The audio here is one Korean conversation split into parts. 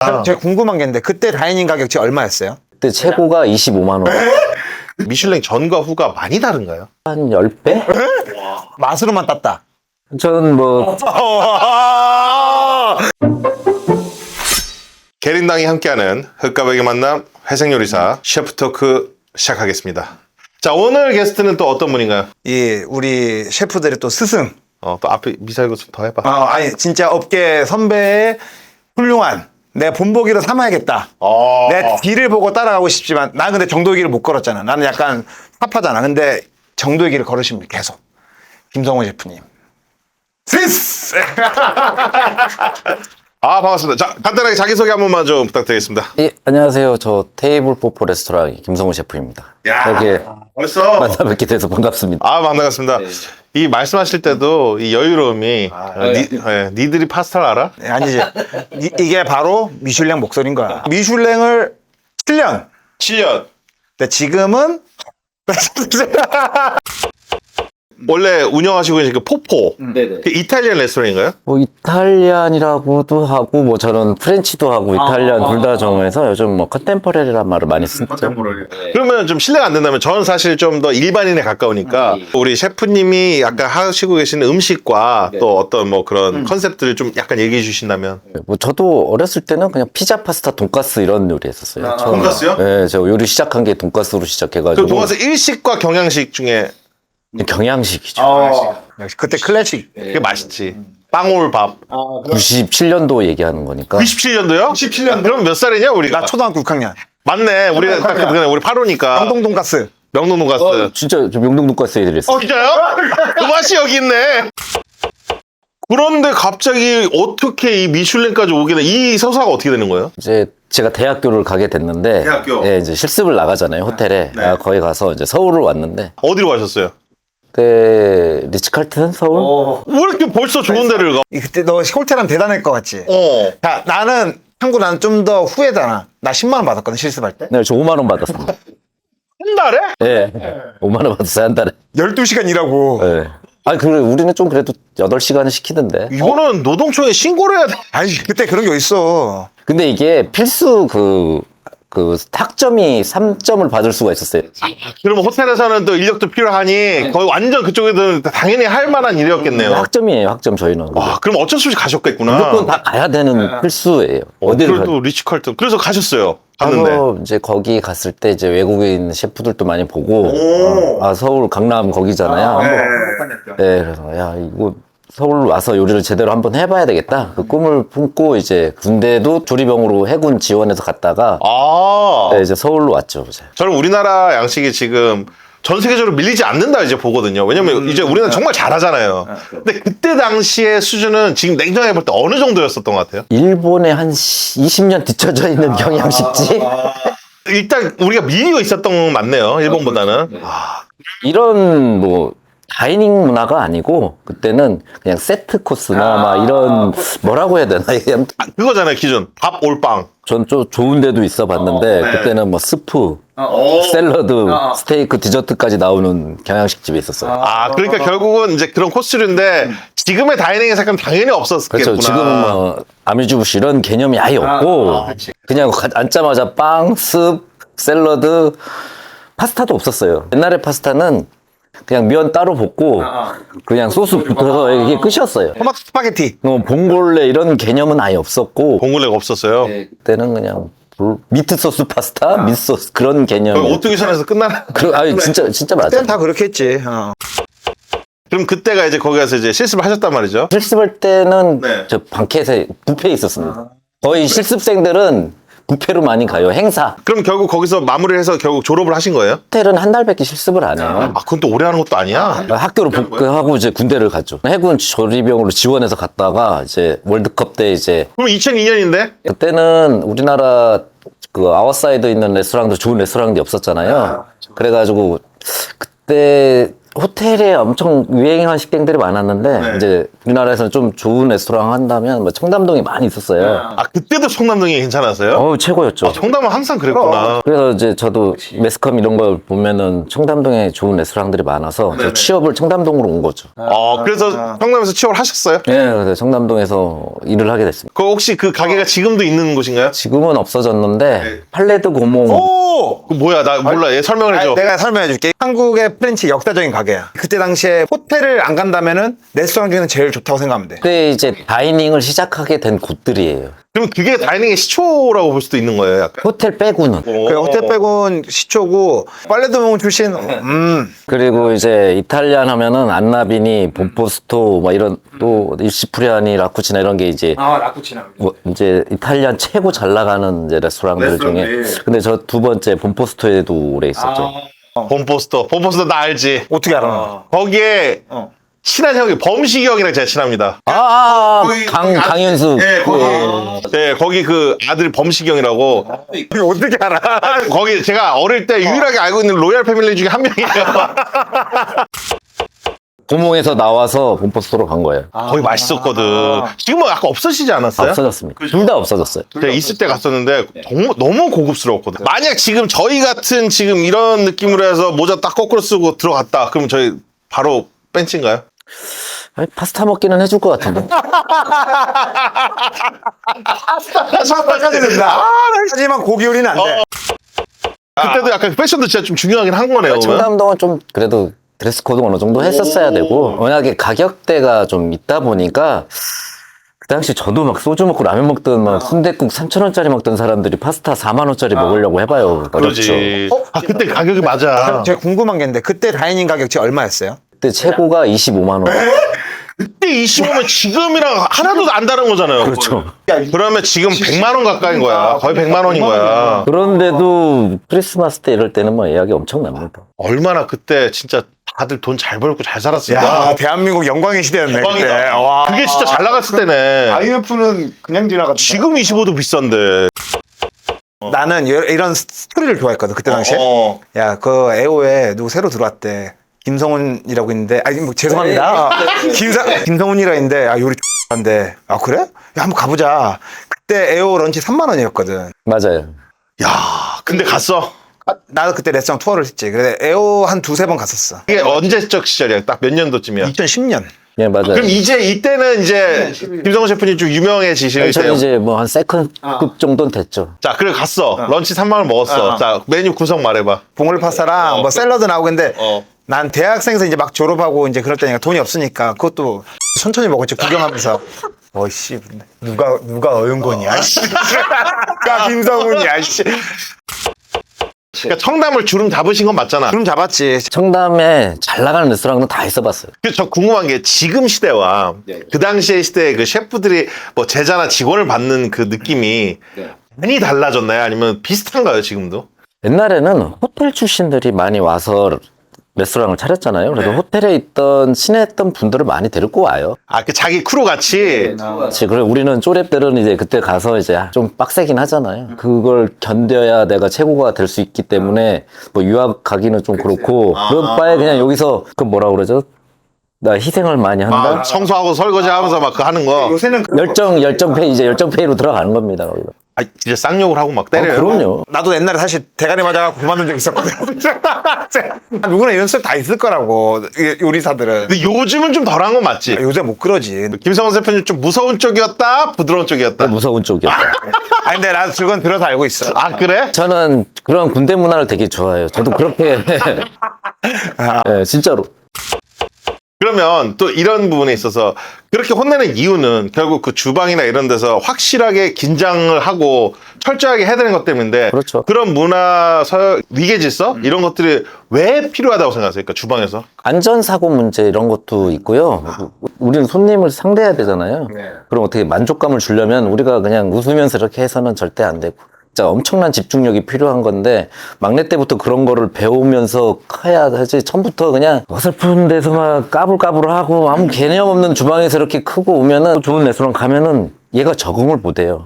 제가 궁금한 게 있는데 그때 다이닝 가격이 얼마였어요? 그때 최고가 25만 원. 미슐랭 전과 후가 많이 다른가요? 한 10배? 맛으로만 땄다. 저는 뭐 계린당이 함께하는 흑가백의 만남 회생요리사 셰프토크 시작하겠습니다. 자, 오늘 게스트는 또 어떤 분인가요? 이 우리 셰프들의 또 스승. 또 앞에 미사일고 좀 더 해봐. 아니 진짜 업계 선배의 훌륭한 내 본보기로 삼아야겠다. 어. 내 뒤를 보고 따라가고 싶지만 난 근데 정도의 길을 못 걸었잖아. 나는 약간 삽하잖아. 근데 정도의 길을 걸으십니다. 계속. 김성호 셰프님. 스스! 반갑습니다. 자, 간단하게 자기소개 한 번만 좀 부탁드리겠습니다. 예, 안녕하세요. 저 테이블 포포 레스토랑 김성우 셰프입니다. 여기에 벌써? 만나 뵙게 돼서 반갑습니다. 반갑습니다. 이 말씀하실 때도 이 여유로움이 니들이 파스타를 알아? 네, 아니지. 이게 바로 미슐랭 목소리인 거야. 미슐랭을 7년. 7년. 근데 지금은 원래 운영하시고 계신 그 포포. 네네. 그 이탈리안 레스토랑인가요? 뭐 이탈리안이라고도 하고 뭐 저는 프렌치도 하고 이탈리안 둘 다 정해서 요즘 뭐 컨템포러리란 말을 많이 쓰죠. 그러면 좀 실례가 안 된다면 저는 사실 좀 더 일반인에 가까우니까 우리 셰프님이 약간 하시고 계시는 음식과 또 어떤 뭐 그런 컨셉들을 좀 약간 얘기해 주신다면. 뭐 저도 어렸을 때는 그냥 피자, 파스타, 돈가스 이런 요리 했었어요. 처음에. 돈가스요? 네, 제가 요리 시작한 게 돈가스로 시작해가지고. 그 돈가스 일식과 경양식 중에 경양식이죠. 역시 그때 클래식. 그게 맛있지. 빵올밥. 97년도 얘기하는 거니까. 97년도요? 97년도? 그럼 몇 살이냐 우리가? 나 초등학교 6학년. 맞네. 우리가 딱 그거네. 우리 8호니까. 명동 돈가스. 명동 돈가스. 진짜 저 명동 돈가스 애들했어요. 진짜요? 그 맛이 여기 있네. 그런데 갑자기 어떻게 이 미슐랭까지 오게 돼? 이 서사가 어떻게 되는 거예요? 이제 제가 대학교를 가게 됐는데, 대학교? 예, 이제 실습을 나가잖아요, 호텔에. 네. 거기 가서 이제 서울을 왔는데, 어디로 가셨어요? 그때 리츠칼튼 서울? 왜 이렇게 벌써 좋은 데를 가? 그때 너 홀테라면 대단할 것 같지? 자, 나는 좀 더 후회잖아. 나 10만 원 받았거든, 실습할 때. 네, 저 5만 원 받았습니다. 한 달에? 예, 5만 원 받았어요, 한 달에. 12시간 일하고. 예. 아니, 우리는 좀 그래도 8시간을 시키던데. 이거는 노동청에 신고를 해야 돼. 아니, 그때 그런 게 어딨어. 근데 이게 필수 학점이 3점을 받을 수가 있었어요. 그러면 호텔에서는 또 인력도 필요하니 거의 완전 그쪽에도 당연히 할 만한 일이었겠네요. 학점이에요, 학점 저희는. 와, 그럼 어쩔 수 없이 가셨겠구나. 무조건 다 가야 되는 필수예요. 어디를 그래도 리치칼튼. 그래서 가셨어요. 갔는데. 가서 이제 거기 갔을 때 이제 외국인 셰프들도 많이 보고, 서울 강남 거기잖아요. 네, 그래서 야, 이거 서울 와서 요리를 제대로 한번 해봐야 되겠다. 그 꿈을 품고 이제 군대도 조리병으로 해군 지원해서 갔다가 네, 이제 서울로 왔죠. 이제. 저는 우리나라 양식이 지금 전 세계적으로 밀리지 않는다 이제 보거든요. 왜냐면 이제 우리나라 정말 잘하잖아요. 근데 그때 당시의 수준은 지금 냉정해 볼 때 어느 정도였었던 것 같아요? 일본에 한 20년 뒤쳐져 있는 경양식집? 일단 우리가 밀리고 있었던 건 맞네요. 일본보다는. 이런 뭐 다이닝 문화가 아니고 그때는 그냥 세트 코스나 막 이런 뭐라고 해야 되나 그냥 그거잖아요, 기준. 밥, 올빵. 전 좀 좋은 데도 있어 봤는데 그때는 뭐 스프, 샐러드, 스테이크, 디저트까지 나오는 경양식집이 있었어요. 그러니까 결국은 이제 그런 코스류인데 지금의 다이닝에 약간 당연히 없었겠구나. 그렇죠. 지금은 뭐 아미주부시 이런 개념이 아예 없고 그냥 앉자마자 빵, 습, 샐러드, 파스타도 없었어요. 옛날에 파스타는 그냥 면 따로 볶고 그냥 소스 붙어서 이게 끝이었어요. 토마토 스파게티. 봉골레 이런 개념은 아예 없었고 봉골레가 없었어요. 그때는 그냥 미트 소스 파스타, 미트 소스 그런 개념. 오뚜기 선에서 끝나나? 아니 진짜 맞아. 그때는 다 그렇게 했지. 그럼 그때가 이제 거기 가서 이제 실습을 하셨단 말이죠. 실습할 때는 네. 저 방켓에 뷔페에 있었습니다. 거의 실습생들은 뷔페로 많이 가요. 행사. 그럼 결국 거기서 마무리를 해서 결국 졸업을 하신 거예요? 호텔은 한 달밖에 실습을 안 해요. 그건 또 오래 하는 것도 아니야? 학교로 복귀하고 이제 군대를 갔죠. 해군 조리병으로 지원해서 갔다가 이제 월드컵 때 이제 그럼 2002년인데? 그때는 우리나라 그 아웃사이드 있는 레스토랑도 좋은 레스토랑이 없었잖아요. 그래가지고 그때 호텔에 엄청 유행한 식당들이 많았는데 이제 우리나라에서는 좀 좋은 레스토랑 한다면 뭐 청담동이 많이 있었어요. 아 그때도 청담동이 괜찮았어요? 최고였죠. 청담은 항상 그랬구나. 그래서 이제 저도 매스컴 이런 걸 보면은 청담동에 좋은 레스토랑들이 많아서 저 취업을 청담동으로 온 거죠. 그래서 청담에서 취업을 하셨어요? 예, 그래서 청담동에서 일을 하게 됐습니다. 그 혹시 그 가게가 지금도 있는 곳인가요? 지금은 없어졌는데 팔레드 고몽 오! 그 뭐야 나 몰라. 얘 설명을 해줘. 내가 설명해 줄게. 한국의 프렌치 역사적인 가게야. 그때 당시에 호텔을 안 간다면은 레스토랑 중에는 제일 좋다고 생각하면 돼. 그때 이제 다이닝을 시작하게 된 곳들이에요. 그럼 그게 다이닝의 시초라고 볼 수도 있는 거예요, 약간. 호텔 빼고는. 그 호텔 빼곤 시초고 빨래도몽 출신. 그리고 이제 이탈리안 하면은 안나비니, 본포스토 막 이런 또 일시프리아니, 라쿠치나 이런 게 이제 라쿠치나. 뭐 이제 이탈리안 최고 잘 나가는 이제 레스토랑들 중에. 근데 저 두 번째 본포스토에도 오래 있었죠. 본포스터 나 알지. 어떻게 알아? 거기에 친한 형이 범식이 형이랑 제가 친합니다. 강윤수. 거기 그 아들 범식이 형이라고. 이거 어떻게 알아? 거기 제가 어릴 때 유일하게 알고 있는 로얄 패밀리 중에 한 명이에요. 고몽에서 나와서 본포스토로 간 거예요. 거기 맛있었거든. 지금은 약간 없어지지 않았어요? 없어졌습니다. 둘 다 없어졌어요. 제가 있을 때 갔었는데 너무 고급스러웠거든. 만약 지금 저희 같은 지금 이런 느낌으로 해서 모자 딱 거꾸로 쓰고 들어갔다. 그럼 저희 바로 벤치인가요? 아니, 파스타 먹기는 해줄 것 같은데. 파스타까지 된다. 하지만 고기 요리는 안 돼. 그때도 약간 패션도 진짜 좀 중요하긴 한 거네요. 그러면. 청담동은 좀 그래도 드레스 코드 어느 정도 했었어야 되고 워낙에 가격대가 좀 있다 보니까 그 당시 저도 막 소주 먹고 라면 먹던 막 순댓국 3,000원짜리 먹던 사람들이 파스타 4만 원짜리 먹으려고 해봐요. 어렵죠. 그러지. 그때 가격이 맞아. 제가 궁금한 게 있는데 그때 다이닝 가격이 얼마였어요? 그때 최고가 25만 원. 그때 25면 지금이랑 하나도 안 다른 거잖아요. 그렇죠. 그러면 지금 100만 원 가까이인 거야. 거의 100만 원인 거야. 그런데도 크리스마스 때 이럴 때는 뭐 예약이 엄청납니다. 얼마나 그때 진짜 다들 돈 잘 벌고 잘 살았을까. 야, 대한민국 영광의 시대였네. 그때. 대박이다. 와. 그게 진짜 잘 나갔을 때네. IMF는 그냥 지나갔다. 지금 25도 비싼데. 나는 이런 스토리를 좋아했거든 그때 당시에. 어. 야, 그 에오에 누구 새로 들어왔대. 김성훈이라고 있는데, 아니 뭐 죄송합니다. 김성훈이라 있는데, 요리 한데, 그래? 야, 한번 가보자. 그때 에오 런치 3만 원이었거든. 맞아요. 야, 근데 갔어. 나도 그때 레스토랑 투어를 했지. 그래 에오 한 두세 번 갔었어. 이게 언제적 시절이야? 딱 몇 년도쯤이야? 2010년. 네, 맞아요. 그럼 이때는 이제 김성훈 셰프님 좀 유명해지실 저는 때요. 이제 뭐 한 세컨급 정도는 됐죠. 자, 그래 갔어. 런치 3만 원 먹었어. 자, 메뉴 구성 말해봐. 봉골 파스타랑 뭐 샐러드 나오고 근데 난 대학생에서 이제 막 졸업하고 이제 그럴 때니까 돈이 없으니까 그것도 천천히 먹었지 구경하면서. 어이씨 누가 어윤건이야. 누가 김성훈이야. 씨. 그러니까 청담을 주름 잡으신 건 맞잖아. 그럼 잡았지. 청담에 잘 나가는 레스토랑은 다 있어봤어요. 그래서 저 궁금한 게 지금 시대와 그 당시의 시대의 그 셰프들이 뭐 제자나 직원을 받는 그 느낌이 많이 달라졌나요? 아니면 비슷한가요, 지금도? 옛날에는 호텔 출신들이 많이 와서 레스토랑을 차렸잖아요. 그래서 호텔에 있던 친했던 분들을 많이 데리고 와요. 그 자기 크루 같이. 그렇지. 그래 우리는 쪼랩들은 이제 그때 가서 이제 좀 빡세긴 하잖아요. 그걸 견뎌야 내가 최고가 될 수 있기 때문에 뭐 유학 가기는 좀 그렇고 그럴 바에 그냥 여기서 그 뭐라 그러죠? 나 희생을 많이 한다. 청소하고 설거지 하면서 막 그 하는 거. 요새는 열정 페이로 들어가는 겁니다. 거기서. 진짜 쌍욕을 하고 막 때려요. 그럼요. 나도 옛날에 사실 대가리 맞아갖고 그만둔 적 있었거든. 누구나 이런 썰 다 있을 거라고 요리사들은. 근데 요즘은 좀 덜한 건 맞지? 요새 못 그러지. 김성훈 셰프님 좀 무서운 쪽이었다? 부드러운 쪽이었다? 무서운 쪽이었다. 근데 나도 그건 들어서 알고 있어. 그래? 저는 그런 군대 문화를 되게 좋아해요. 저도 그렇게 네, 진짜로. 그러면 또 이런 부분에 있어서 그렇게 혼내는 이유는 결국 그 주방이나 이런 데서 확실하게 긴장을 하고 철저하게 해야 되는 것 때문인데 그렇죠. 그런 문화, 위계 질서 이런 것들이 왜 필요하다고 생각하세요? 그러니까 주방에서? 안전사고 문제 이런 것도 있고요. 우리는 손님을 상대해야 되잖아요. 그럼 어떻게 만족감을 주려면 우리가 그냥 웃으면서 이렇게 해서는 절대 안 되고. 진짜 엄청난 집중력이 필요한 건데 막내 때부터 그런 거를 배우면서 커야 하지 처음부터 그냥 어설픈 데서 막 까불까불하고 아무 개념 없는 주방에서 이렇게 크고 오면은 좋은 레스토랑 가면은 얘가 적응을 못 해요.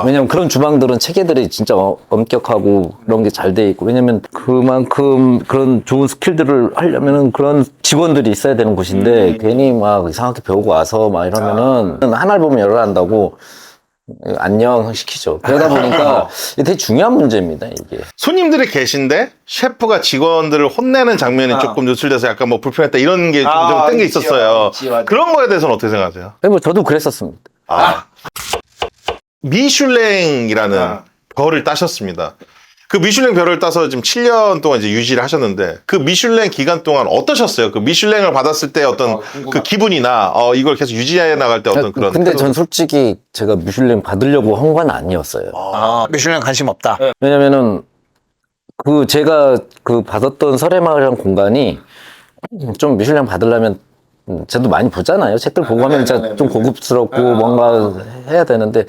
왜냐면 그런 주방들은 체계들이 진짜 엄격하고 그런 게 잘 돼 있고, 왜냐면 그만큼 그런 좋은 스킬들을 하려면은 그런 직원들이 있어야 되는 곳인데 괜히 막 이상하게 배우고 와서 막 이러면은 한 알보면 열어 한다고 안녕 시키죠. 그러다 보니까 이게 되게 중요한 문제입니다, 이게. 손님들이 계신데 셰프가 직원들을 혼내는 장면이 조금 노출돼서 약간 뭐 불편했다 이런 게 좀 뜬 게 있었어요. 그런 거에 대해서는 어떻게 생각하세요? 뭐 저도 그랬었습니다. 미슐랭이라는 별을 따셨습니다. 그 미슐랭 별을 따서 지금 7년 동안 이제 유지를 하셨는데 그 미슐랭 기간 동안 어떠셨어요? 그 미슐랭을 받았을 때 어떤 그 기분이나 이걸 계속 유지해 나갈 때 어떤 그런. 근데 전 솔직히 제가 미슐랭 받으려고 한 건 아니었어요. 미슐랭 관심 없다. 왜냐면은 그 제가 그 받았던 설해마을이라는 공간이 좀 미슐랭 받으려면 저도 많이 보잖아요. 책들 보고 하면 진짜 좀 고급스럽고 뭔가 해야 되는데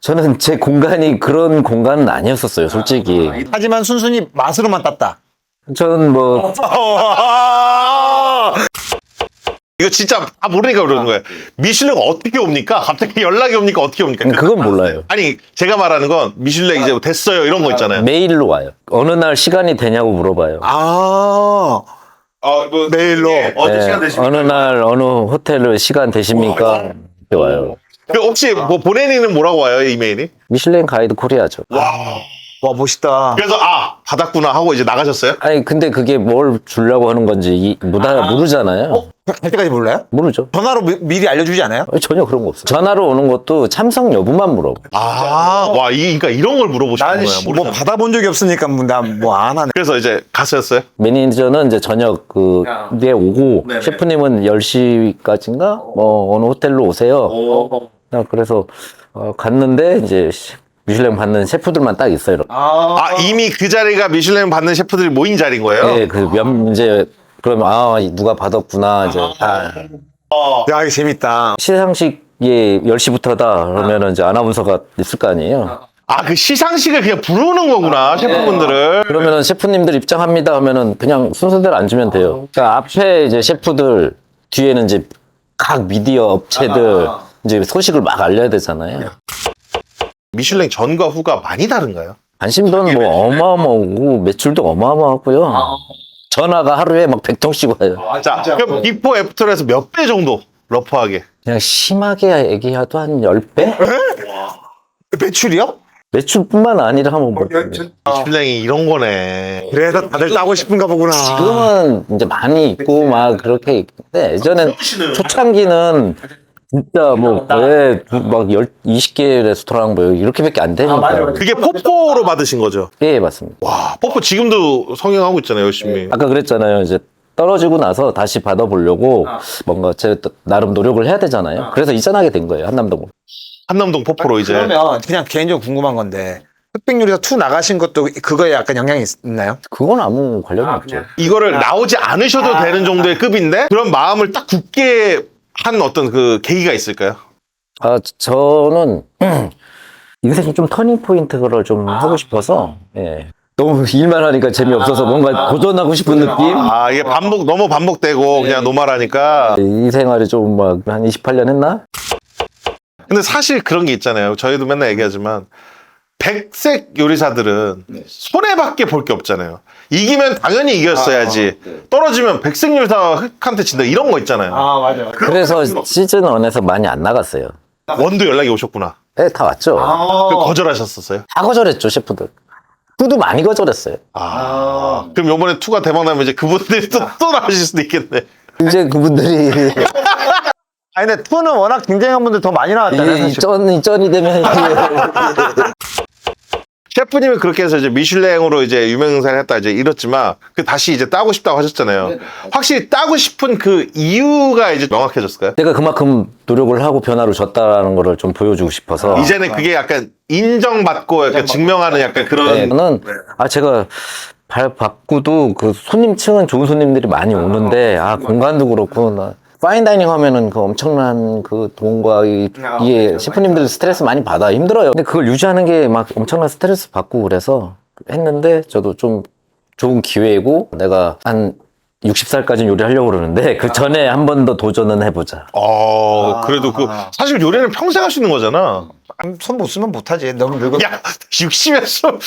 저는 제 공간이 그런 공간은 아니었었어요, 솔직히. 하지만 순순히 맛으로만 땄다. 저는 뭐 이거 진짜 다 모르니까 그러는 거예요. 미슐랭 어떻게 옵니까? 갑자기 연락이 옵니까? 어떻게 옵니까? 그건 몰라요. 아니 제가 말하는 건 미슐랭 이제 됐어요 이런 거 있잖아요. 메일로 와요. 어느 날 시간이 되냐고 물어봐요. 뭐 메일로. 어떤 시간 네, 어느 날 어느 호텔로 시간 되십니까? 이렇게 와요. 그 혹시 뭐 보내니는 뭐라고 와요 이메일이? 미슐랭 가이드 코리아죠. 와, 멋있다. 그래서 받았구나 하고 이제 나가셨어요? 아니 근데 그게 뭘 주려고 하는 건지 모르잖아요. 할 때까지 몰라요? 모르죠. 전화로 미리 알려주지 않아요? 전혀 그런 거 없어요. 전화로 오는 것도 참석 여부만 물어봐. 그러니까 이런 걸 물어보시는 거예요. 뭐 모르잖아요. 받아본 적이 없으니까 난 뭐 안 하네. 그래서 이제 가셨어요? 매니저는 이제 저녁 그에 오고 셰프님은 10시까지인가 어느 호텔로 오세요. 그래서 갔는데 이제 미슐랭 받는 셰프들만 딱 있어요. 이미 그 자리가 미슐랭 받는 셰프들이 모인 자리인 거예요? 네, 이제 그러면 누가 받았구나 이제 다 야, 이게 재밌다. 시상식이 10시부터다 그러면은 이제 아나운서가 있을 거 아니에요. 그 시상식을 그냥 부르는 거구나 셰프분들을. 그러면은 셰프님들 입장합니다 하면은 그냥 순서대로 앉으면 돼요. 그러니까 앞에 이제 셰프들, 뒤에는 이제 각 미디어 업체들 이제 소식을 막 알려야 되잖아요. 미슐랭 전과 후가 많이 다른가요? 관심도는 뭐 어마어마하고 매출도 어마어마하고요. 전화가 하루에 막 100통씩 와요. 자, 그럼 비포 애프터로 해서 몇 배 정도 러프하게? 그냥 심하게 얘기해도 한 10배? 매출이요? 매출뿐만 아니라 뭐 미슐랭이 이런 거네. 그래서 다들 따고 싶은가 보구나. 지금은 이제 많이 있고 막 그렇게 있는데 예전엔 초창기는 진짜 뭐 거의 막 20개 레스토랑 뭐 이렇게밖에 안 되니까. 그게 포포로 받으신 거죠? 예, 맞습니다. 와, 포포 지금도 성행하고 있잖아요, 열심히. 아까 그랬잖아요. 이제 떨어지고 나서 다시 받아보려고 뭔가 제 나름 노력을 해야 되잖아요. 그래서 이전하게 된 거예요, 한남동. 한남동 포포로 이제. 그러면 그냥 개인적으로 궁금한 건데 흑백요리사 2 나가신 것도 그거에 약간 영향이 있나요? 그건 아무 관련이 없죠. 이거를 나오지 않으셔도 되는 정도의 급인데 그런 마음을 딱 굳게 한 어떤 그 계기가 있을까요? 저는 인생 좀 터닝 포인트를 좀 하고 싶어서 예. 너무 일만 하니까 재미없어서 뭔가 도전하고 싶은 느낌? 이게 너무 반복되고 그냥 노말하니까. 이 생활이 좀 막 한 28년 했나? 근데 사실 그런 게 있잖아요. 저희도 맨날 얘기하지만 백색 요리사들은 손해밖에 볼 게 없잖아요. 이기면 당연히 이겼어야지. 떨어지면 백색 요리사 흑한테 진다 이런 거 있잖아요. 맞아요. 그래서 시즌 1에서 많이 안 나갔어요. 원도 연락이 오셨구나. 네, 다 왔죠. 그 거절하셨었어요? 다 거절했죠, 셰프들. 투도 많이 거절했어요. 그럼 요번에 투가 대박 나면 이제 그분들이 또 나오실 수도 있겠네. 이제 그분들이 근데 2는 워낙 굉장한 분들 더 많이 나왔잖아요. 이 쩐이 되면 셰프님이 그렇게 해서 이제 미슐랭으로 이제 유명상을 했다 이제 이렇지만 다시 이제 따고 싶다고 하셨잖아요. 확실히 따고 싶은 그 이유가 이제 명확해졌을까요? 내가 그만큼 노력을 하고 변화를 줬다라는 거를 좀 보여주고 싶어서 이제는 그게 약간 인정받고 약간 증명하는 약간 그런. 저는 제가 발 바꾸도 그 손님층은 좋은 손님들이 많이 오는데 공간도 그렇고 파인다이닝 하면은 그 엄청난 그 돈과 이게 셰프님들 스트레스 많이 받아 힘들어요. 근데 그걸 유지하는 게 막 엄청난 스트레스 받고 그래서 했는데 저도 좀 좋은 기회고 내가 한 60살까지는 요리하려고 그러는데 그 전에 한 번 더 도전은 해보자. 그래도 사실 요리는 평생 할 수 있는 거잖아. 손 못 쓰면 못하지. 너무 늙어. 야, 60에서.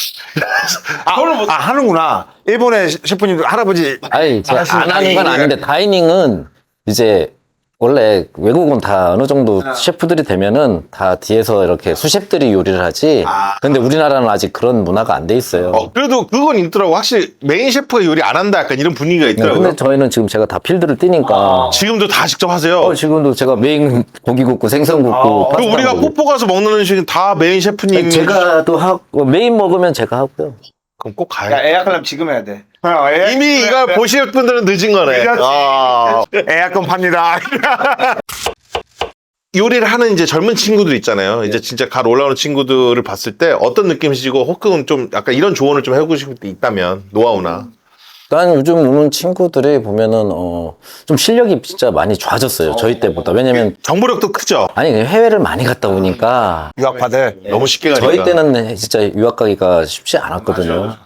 하는구나. 일본의 셰프님들 할아버지. 아니, 제가 안 하는 건 아닌데 다이닝은 이제 원래 외국은 다 어느 정도 셰프들이 되면은 다 뒤에서 이렇게 수셰프들이 요리를 하지. 근데 우리나라는 아직 그런 문화가 안 돼 있어요. 그래도 그건 있더라고. 확실히 메인 셰프가 요리 안 한다. 약간 이런 분위기가 있더라고요. 근데 저희는 지금 제가 다 필드를 뛰니까 지금도 다 직접 하세요. 지금도 제가 메인 고기 굽고 생선 굽고 그 파스타 우리가 굽고. 뽀뽀 가서 먹는 음식은 다 메인 셰프님. 제가 또 하고 메인 먹으면 제가 하고요. 그럼 꼭 가요. 야, 에어컨 지금 해야 돼. 이미 이거 보실 분들은 늦은 거네. 에어컨 팝니다. 요리를 하는 이제 젊은 친구들 있잖아요. 이제 진짜 갓 올라오는 친구들을 봤을 때 어떤 느낌이시고 혹은 좀 약간 이런 조언을 좀 해주고 싶은 게 있다면 노하우나. 난 요즘 오는 친구들이 보면은 좀 실력이 진짜 많이 좋아졌어요. 저희 때보다. 왜냐면 정보력도 크죠. 아니 해외를 많이 갔다 오니까 유학파들. 너무 쉽게 가니까. 저희 때는 진짜 유학 가기가 쉽지 않았거든요.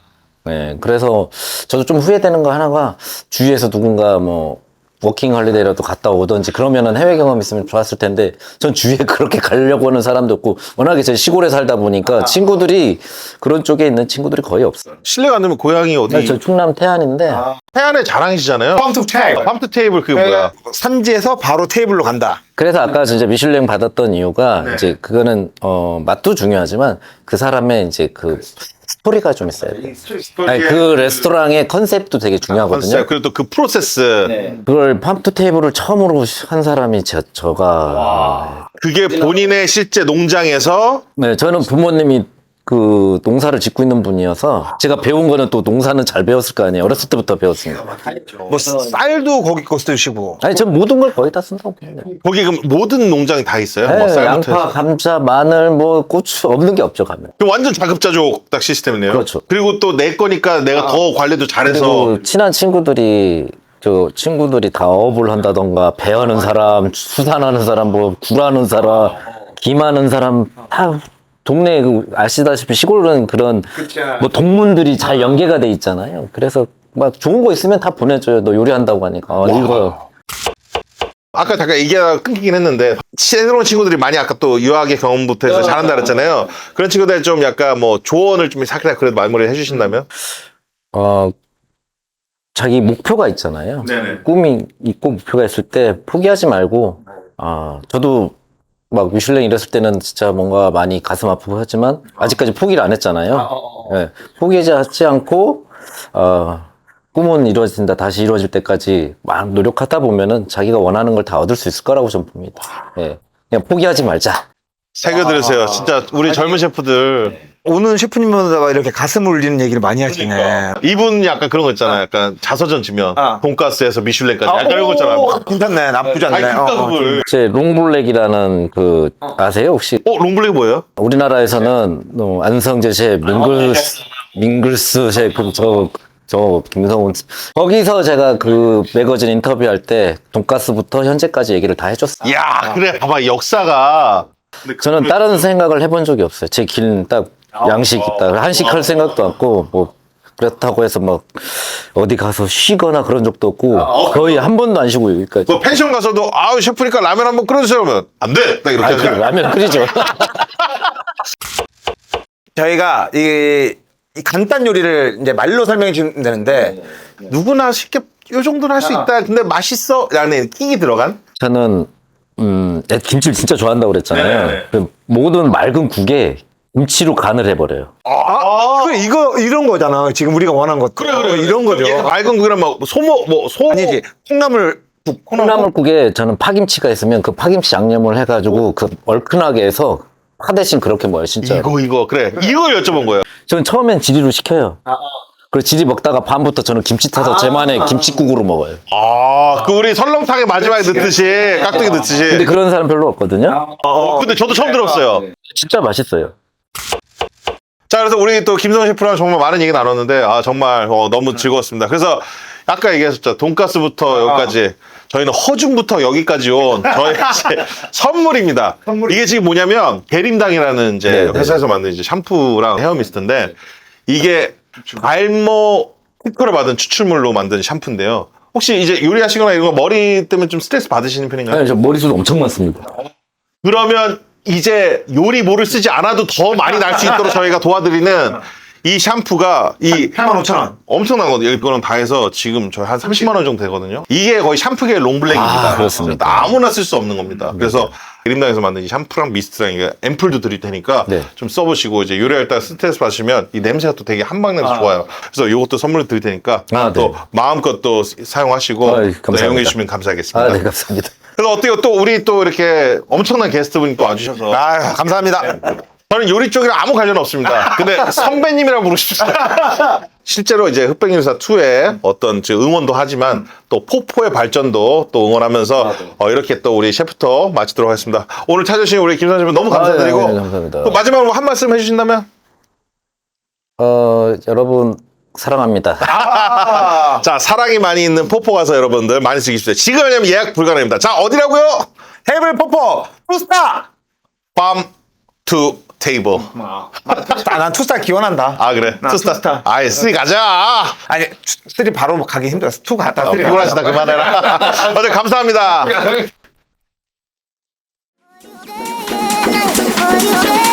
네, 그래서 저도 좀 후회되는 거 하나가 주위에서 누군가 뭐 워킹 홀리데이라도 갔다 오든지 그러면은 해외 경험 있으면 좋았을 텐데 전 주위에 그렇게 가려고 하는 사람도 없고 워낙에 제 시골에 살다 보니까 친구들이 그런 쪽에 있는 친구들이 거의 없어요. 실례가 안 되면 고향이 어디? 저 충남 태안인데 태안의 자랑이시잖아요. 팜투 테이블. 팜트 테이블 그게 뭐야? 산지에서 바로 테이블로 간다. 그래서 아까 진짜 미슐랭 받았던 이유가 이제 그거는 맛도 중요하지만 그 사람의 이제 그 스토리가 좀 있어야 돼요. 아니, 그 레스토랑의 컨셉도 되게 중요하거든요. 그리고 또 그 프로세스. 그걸 팜투 테이블을 처음으로 한 사람이 저가 그게 본인의 실제 농장에서 네, 저는 부모님이 그 농사를 짓고 있는 분이어서 제가 배운 거는 또 농사는 잘 배웠을 거 아니에요. 어렸을 때부터 배웠으니까. 뭐 쌀도 거기 거 쓰시고. 아니, 전 모든 걸 거의 다 쓴다고 봅니다. 거기 그럼 모든 농장이 다 있어요? 네, 뭐 쌀부터 양파, 해서. 감자, 마늘, 뭐 고추 없는 게 없죠, 가면. 그럼 완전 자급자족 딱 시스템이네요. 그렇죠. 그리고 또 내 거니까 내가 더 관리도 잘해서. 그리고 친한 친구들이 다 어업을 한다던가 배하는 사람, 수산하는 사람, 뭐 굴하는 사람, 김하는 사람 다 동네 아시다시피 시골은 그런 뭐 동문들이 잘 연계가 돼 있잖아요. 그래서 막 좋은 거 있으면 다 보내줘요. 너 요리한다고 하니까 이거 아까 잠깐 얘기하다가 끊기긴 했는데 새로운 친구들이 많이 아까 또 유학의 경험부터 해서 잘한다 그랬잖아요. 그런 친구들 좀 약간 뭐 조언을 좀 살짝 그래도 마무리 해주신다면? 자기 목표가 있잖아요. 네네. 꿈이 있고 목표가 있을 때 포기하지 말고 저도 막 미슐랭 이랬을 때는 진짜 뭔가 많이 가슴 아프고 하지만 아직까지 포기를 안 했잖아요. 네, 포기하지 않고 꿈은 이루어진다 다시 이루어질 때까지 막 노력하다 보면은 자기가 원하는 걸 다 얻을 수 있을 거라고 저는 봅니다. 네, 그냥 포기하지 말자. 새겨들으세요. 진짜 우리 젊은 셰프들. 오는 셰프님마다 이렇게 가슴을 울리는 얘기를 많이 하시네. 이분 약간 그런 거 있잖아요. 약간 자서전 지면 돈가스에서 미슐랭까지 약간 이런 거 오, 있잖아요. 괜찮네. 나쁘지 않네. 돈가스를. 제 롱블랙이라는 아세요 혹시? 롱블랙이 뭐예요? 우리나라에서는 안성재 셰프, 민글스 셰프, 저 김성훈 거기서 제가 그 매거진 인터뷰할 때 돈가스부터 현재까지 얘기를 다 해줬어요. 이야, 그래. 봐봐, 역사가. 저는 다른 생각을 해본 적이 없어요. 제 길은 딱 양식 있다. 한식할 생각도 없고 뭐 그렇다고 해서 막 어디 가서 쉬거나 그런 적도 없고 거의 한 번도 안 쉬고 여기까지. 뭐 펜션 가서도 아우 셰프니까 라면 한번 끓여주세요 그러면 안 돼. 딱 이렇게 하잖아요. 라면 끓이죠. 저희가 이 간단 요리를 이제 말로 설명해 주면 되는데 누구나 쉽게 요 정도는 할 수 있다. 근데 맛있어. 라는 끼기 들어간. 저는 김치를 진짜 좋아한다고 그랬잖아요. 그 모든 맑은 국에 김치로 간을 해버려요. 그래, 이런 거잖아. 지금 우리가 원한 것. 그래. 이런 거죠. 맑은 국이랑 뭐 소 아니지. 콩나물 콩나물국에 저는 파김치가 있으면 그 파김치 양념을 해가지고 그 얼큰하게 해서 파 대신 그렇게 먹어요, 진짜. 이거 그래. 이걸 여쭤본 거예요. 저는 처음엔 지리로 시켜요. 그리고 지리 먹다가 밤부터 저는 김치 타서 제만의 김치국으로 먹어요. 그 우리 설렁탕에 마지막에 넣듯이 깍두기 넣듯이. 근데 그런 사람 별로 없거든요. 근데 저도 처음 들었어요. 진짜 맛있어요. 자, 그래서 우리 또 김성훈 셰프랑 정말 많은 얘기 나눴는데 정말 너무 즐거웠습니다. 그래서 아까 얘기했었죠. 돈가스부터 여기까지 저희는 허중부터 여기까지 온 저희 이제 선물입니다. 이게 지금 뭐냐면 게림당이라는 이제 네네. 회사에서 만든 이제 샴푸랑 헤어 미스트인데 이게 알모 특허를 받은 추출물로 만든 샴푸인데요. 혹시 이제 요리하시거나 이런 거 머리 때문에 좀 스트레스 받으시는 편인가요? 아니, 저 머리숱 엄청 많습니다. 그러면 이제 요리모를 쓰지 않아도 더 많이 날 수 있도록 저희가 도와드리는 이 샴푸가 이 85,000원. 엄청난 거거든요. 이거는 다 해서 지금 저희 한 30만 원 정도 되거든요. 이게 거의 샴푸계의 롱블랙입니다. 아, 그렇습니다. 아무나 쓸 수 없는 겁니다. 그래서 드림당에서 만든 이 샴푸랑 미스트랑 이게 앰플도 드릴 테니까 네. 좀 써보시고 이제 요리할 때 스트레스 받으시면 이 냄새가 또 되게 한방 냄새 좋아요. 그래서 이것도 선물로 드릴 테니까 아, 또 네. 마음껏 또 사용하시고 아이, 또 감사합니다. 애용해 주시면 감사하겠습니다. 아, 네, 감사합니다. 그래서 어때요? 또 우리 또 이렇게 엄청난 게스트분이 또 와주셔서 아, 감사합니다. 저는 요리 쪽이랑 아무 관련 없습니다. 근데 선배님이라고 부르십시오. 실제로 이제 흑백요리사 2에 어떤 응원도 하지만 또 포포의 발전도 또 응원하면서 이렇게 또 우리 셰프터 마치도록 하겠습니다. 오늘 찾아주신 우리 김 선생님 너무 감사드리고 네, 감사합니다. 또 마지막으로 한 말씀 해주신다면? 여러분, 사랑합니다. 자, 사랑이 많이 있는 포포 가서 여러분들 많이 쓰십시오. 지금 하려면 예약 불가능합니다. 자, 어디라고요? 헤이블 포포 투스타. 밤 투 테이블. 난 투스타 기원한다. 아, 그래? 나 투스타. 아이, 쓰리 가자. 아니, 3 바로 가기 힘들어서 2 갔다 3 피곤하시다 그만해라. 어제 감사합니다. Oh, you